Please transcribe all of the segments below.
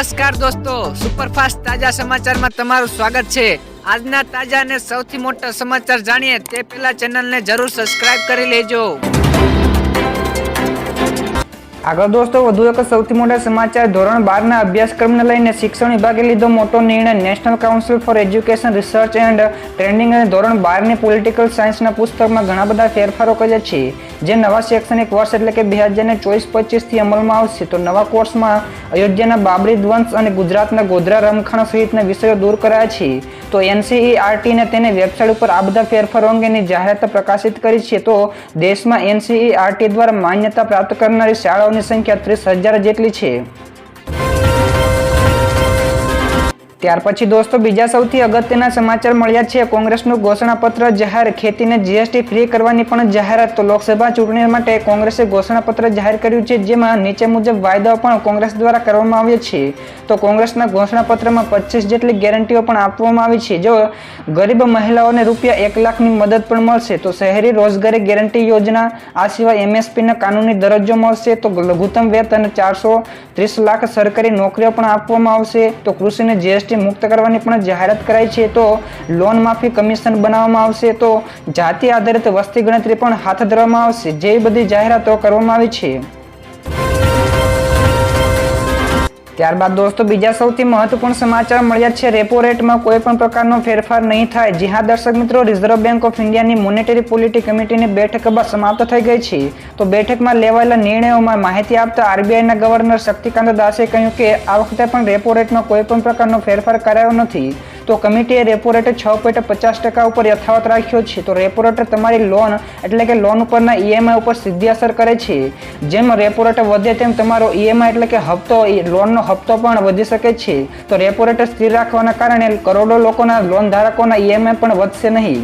નમસ્કાર દોસ્તો, સુપરફાસ્ટ તાજા સમાચારમાં તમારું સ્વાગત છે। આજના તાજા અને સૌથી મોટા સમાચાર જાણીએ તે પહેલા ચેનલને જરૂર સબસ્ક્રાઇબ કરી લેજો। આગળ દોસ્તો વધુ એક સૌથી મોટા સમાચાર ધોરણ 12 ના અભ્યાસક્રમને લઈને શિક્ષણ વિભાગે લીધો મોટો નિર્ણય। National council for education research and training અને ધોરણ 12 ની પોલિટિકલ સાયન્સના પુસ્તકમાં ઘણા બધા ફેરફારો કર્યા છે, જે નવા શૈક્ષણિક વર્ષ એટલે કે 2024-25 થી અમલમાં આવશે। તો નવા કોર્સમાં અયોધ્યાના બાબરી ધ્વંસ અને ગુજરાતના ગોધરા રમખાણ સહિતના વિષયો દૂર કરાયા છે। તો NCERT ને તેની વેબસાઇટ ઉપર આ બધા ફેરફારો અંગેની જાહેરાત પ્રકાશિત કરી છે। તો દેશમાં NCERT દ્વારા માન્યતા પ્રાપ્ત કરનારી શાળાઓની સંખ્યા 30,000 જેટલી છે। ત્યાર પછી દોસ્તો બીજા સૌથી અગત્યના સમાચાર મળ્યા છે। કોંગ્રેસનું ઘોષણાપત્ર જાહેર, ખેતીને GST ફ્રી કરવાની પણ જાહેરાત। તો લોકસભા ચૂંટણી માટે કોંગ્રેસે ઘોષણાપત્ર જાહેર કર્યું છે, જેમાં નીચે મુજબ વાયદાઓ પણ કોંગ્રેસ દ્વારા કરવામાં આવ્યા છે। તો કોંગ્રેસના ઘોષણાપત્રમાં 25 જેટલી ગેરંટીઓ પણ આપવામાં આવી છે। જો ગરીબ મહિલાઓને રૂપિયા 1 લાખની મદદ પણ મળશે। તો શહેરી રોજગારી ગેરંટી યોજના, આ સિવાય MSPને કાનૂની દરજ્જો મળશે। તો લઘુત્તમ વેતન 430 લાખ સરકારી નોકરીઓ પણ આપવામાં આવશે। તો કૃષિને GST મુક્ત કરવાની પણ જાહેરાત કરાઈ છે। તો લોન માફી કમિશન બનાવવામાં આવશે। તો જાતિ આધારિત વસ્તી ગણતરી પણ હાથ ધરવામાં આવશે। જેવી બધી જાહેરાતો કરવામાં આવી છે। ત્યારબાદ દોસ્તો બીજા સૌથી મહત્વપૂર્ણ સમાચાર મળ્યા છે। રેપો રેટમાં કોઈ પણ પ્રકારનો ફેરફાર નહીં થાય। જી હા દર્શક મિત્રો, રિઝર્વ બેંક ઓફ ઇન્ડિયાની મોનેટરી પોલિટી કમિટીની બેઠક સમાપ્ત થઈ ગઈ છે। તો બેઠકમાં લેવાયેલા નિર્ણયોમાં માહિતી આપતા RBIના ગવર્નર શક્તિકાંત દાસે કહ્યું કે આ વખતે પણ રેપો રેટમાં કોઈ પણ પ્રકારનો ફેરફાર કરાયો નથી। તો કમિટીએ રેપો રેટ 6.50% ઉપર યથાવત રાખ્યો છે। તો રેપો રેટ તમારી લોન એટલે કે લોન ઉપરના EMI ઉપર સીધી અસર કરે છે। જેમ રેપો રેટ વધે તેમ તમારો EMI એટલે કે હપ્તો, લોનનો હપ્તો પણ વધી શકે છે। તો રેપો રેટ સ્થિર રાખવાના કારણે કરોડો લોકોના લોન ધારકોના EMI પણ વધશે નહીં।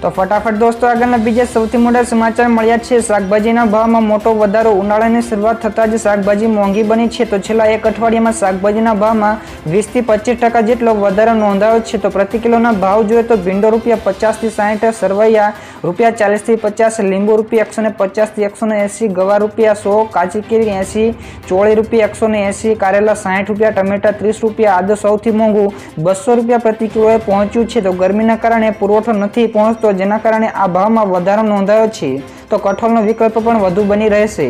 તો ફટાફટ દોસ્તો આગળના બીજા સૌથી મોટા સમાચાર મળ્યા છે। શાકભાજીના ભાવમાં મોટો વધારો, ઉનાળાની શરૂઆત થતાં જ શાકભાજી મોંઘી બની છે। તો છેલ્લા એક અઠવાડિયામાં શાકભાજીના ભાવમાં 20 થી 25% જેટલો વધારો નોંધાયો છે। તો પ્રતિ કિલોના ભાવ જોઈએ તો ભીંડો ₹50 થી 60, સરવૈયા ₹40 થી 50, લીંબુ ₹150 થી 180, ગવાર ₹100, કાચી કેરી 80, ચોળી ₹180, કારેલા ₹60, ટમેટા ₹30, આદુ સૌથી મોંઘું ₹200 પ્રતિ કિલોએ પહોંચ્યું છે। તો ગરમીના કારણે પુરવઠો નથી પહોંચતો, જેના કારણે આ ભાવમાં વધારો નોંધાયો છે। તો કઠોળનો વિકલ્પ પણ વધુ બની રહેશે।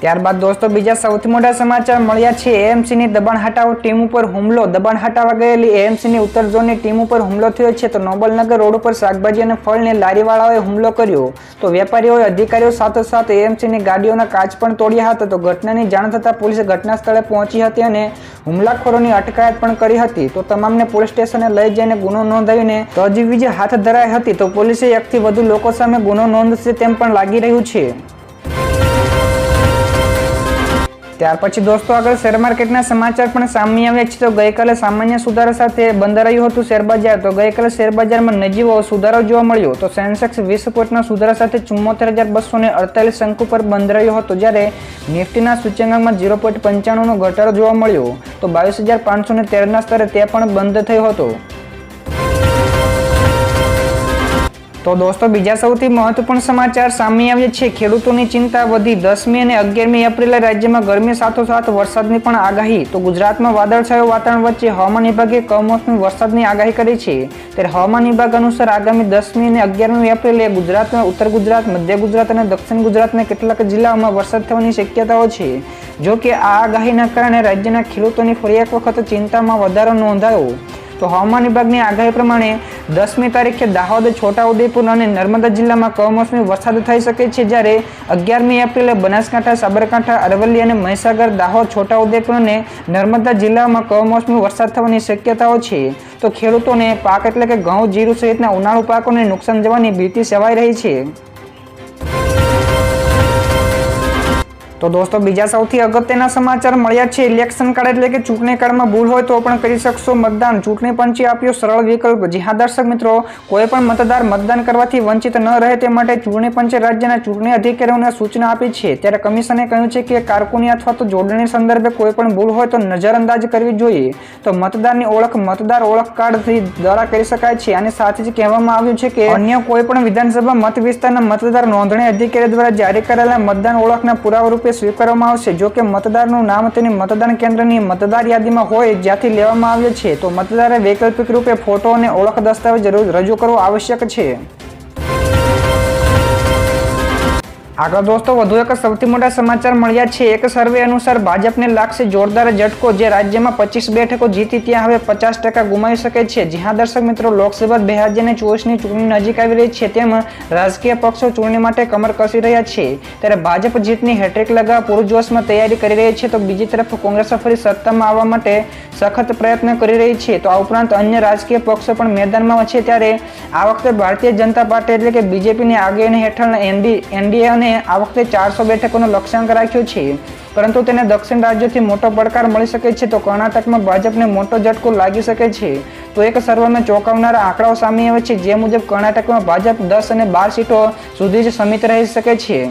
ત્યારબાદ દોસ્તો બીજા સૌથી મોટા સમાચાર મળ્યા છે। AMCની દબાણ હટાવો ટીમ ઉપર હુમલો, દબાણ હટાવવા ગયેલી AMCની ઉત્તર ઝોનની ટીમ ઉપર હુમલો થયો છે। તો નોબલનગર રોડ ઉપર શાકભાજી અને ફળની લારીવાળાઓએ હુમલો કર્યો। તો વેપારીઓએ અધિકારીઓ સાથોસાથ AMCની ગાડીઓના કાચ પણ તોડ્યા હતા। તો ઘટનાની જાણ થતાં પોલીસે ઘટના સ્થળે પહોંચી હતી અને હુમલાખોરોની અટકાયત પણ કરી હતી। તો તમામને પોલીસ સ્ટેશને લઈ જઈને ગુનો નોંધાવીને તજવીજ હાથ ધરાઈ હતી। તો પોલીસે 1 થી વધુ લોકો સામે ગુનો નોંધશે તેમ પણ લાગી રહ્યું છે। ત્યાર પછી દોસ્તો આગળ શેર માર્કેટના સમાચાર પણ સામે આવ્યા છે। તો ગઈકાલે સામાન્ય સુધારા સાથે બંધ રહ્યું હતું શેર બજાર। તો ગઈકાલે શેર બજારમાં નજીવો સુધારો જોવા મળ્યો। તો સેન્સેક્સ 20 પોઈન્ટના સુધારા સાથે 74,248 અંક પર બંધ રહ્યો હતો, જ્યારે નિફ્ટીના સૂચકાંકમાં 0.95નો ઘટાડો જોવા મળ્યો। તો 22,513ના સ્તરે તે પણ બંધ થયો હતો। તો દોસ્તો બીજા સૌથી મહત્વપૂર્ણ સમાચાર સામે આવ્યા છે। ખેડૂતોની ચિંતા વધી, 10મી અને 11મી એપ્રિલે રાજ્યમાં ગરમી સાથોસાથ વરસાદની પણ આગાહી। તો ગુજરાતમાં વાદળછાયું વાતાવરણ વચ્ચે હવામાન વિભાગે કમોસમી વરસાદની આગાહી કરી છે। ત્યારે હવામાન વિભાગ અનુસાર આગામી 10મી અને 11મી એપ્રિલે ગુજરાતમાં ઉત્તર ગુજરાત, મધ્ય ગુજરાત અને દક્ષિણ ગુજરાતના કેટલાક જિલ્લાઓમાં વરસાદ થવાની શક્યતાઓ છે। જો કે આ આગાહીના કારણે રાજ્યના ખેડૂતોની ફરી એક વખત ચિંતામાં વધારો નોંધાયો। તો હવામાન વિભાગની આગાહી પ્રમાણે 10મી તારીખે દાહોદ, છોટાઉદેપુર અને નર્મદા જિલ્લામાં કમોસમી વરસાદ થઈ શકે છે, જ્યારે 11મી એપ્રિલે બનાસકાંઠા, સાબરકાંઠા, અરવલ્લી અને મહીસાગર, દાહોદ, છોટાઉદેપુર અને નર્મદા જિલ્લામાં કમોસમી વરસાદ થવાની શક્યતાઓ છે। તો ખેડૂતોને પાક એટલે કે ઘઉં, જીરું સહિતના ઉનાળુ પાકોને નુકસાન જવાની ભીતિ સેવાઈ રહી છે। તો દોસ્તો બીજા સૌથી અગત્યના સમાચાર મળ્યા છે ઇલેક્શન કાર્ડ એટલે કે ચૂંટણી કાર્ડમાં ભૂલ હોય તો પણ કરી શકશો મતદાન. ચૂંટણી પંચે આપ્યો સરળ વિકલ્પ. જી હા દર્શક મિત્રો, કોઈ પણ મતદાર મતદાન કરવાથી વંચિત ન રહે તે માટે ચૂંટણી પંચે રાજ્યના ચૂંટણી અધિકારીઓને સૂચના આપી છે. ત્યારે કમિશને કહ્યું છે કે કારકુની અથવા તો જોડણી સંદર્ભે કોઈ પણ ભૂલ હોય તો નજરઅંદાજ કરવી જોઈએ. તો મતદારની ઓળખ મતદાર ઓળખ કાર્ડથી દ્વારા કરી શકાય છે. અને સાથે જ કહેવામાં આવ્યું છે કે અન્ય કોઈ પણ વિધાનસભા મત વિસ્તારના મતદાર નોંધણી અધિકારી દ્વારા જારી કરેલા મતદાન ઓળખના પુરાવા રૂપે સ્વીકારવામાં આવશે. જો કે મતદારનું નામ તેની મતદાન કેન્દ્રની મતદાર યાદીમાં હોય જ્યાંથી લેવામાં આવ્યું છે તો મતદારે વૈકલ્પિક રૂપે ફોટો અને ઓળખ દસ્તાવેજ રજૂ કરવો આવશ્યક છે. આગળ દોસ્તો વધુ એક સૌથી મોટા સમાચાર મળ્યા છે. એક સર્વે અનુસાર ભાજપને લાગશે જોરદાર ઝટકો. જે રાજ્યમાં 25 બેઠકો જીતી ત્યાં હવે 50% ગુમાવી શકે છે. જી હા દર્શક મિત્રો, લોકસભા 2024ની ચૂંટણી નજીક આવી રહી છે તેમ રાજકીય પક્ષો ચૂંટણી માટે કમર કસી રહ્યા છે. ત્યારે ભાજપ જીતની હેટ્રિક લગાવવા પૂરજોશમાં તૈયારી કરી રહી છે તો બીજી તરફ કોંગ્રેસ ફરી સત્તામાં આવવા માટે સખત પ્રયત્ન કરી રહી છે. તો આ ઉપરાંત અન્ય રાજકીય પક્ષો પણ મેદાનમાં છે. ત્યારે આ વખતે ભારતીય જનતા પાર્ટી એટલે કે બીજેપીની આગેવાની હેઠળના એનડીએ અને આ વખતે 400 બેઠકોનો લક્ષ્યાંક રાખ્યો છે. પરંતુ તેને દક્ષિણ રાજ્યોથી મોટો પડકાર મળી શકે છે. તો કર્ણાટકમાં ભાજપને મોટો ઝટકો લાગી શકે છે. તો એક સર્વેમાં ચોંકાવનારા આંકડાઓ સામે આવે છે જે મુજબ કર્ણાટકમાં ભાજપ 10 અને 12 સીટો સુધી જ સીમિત રહી શકે છે.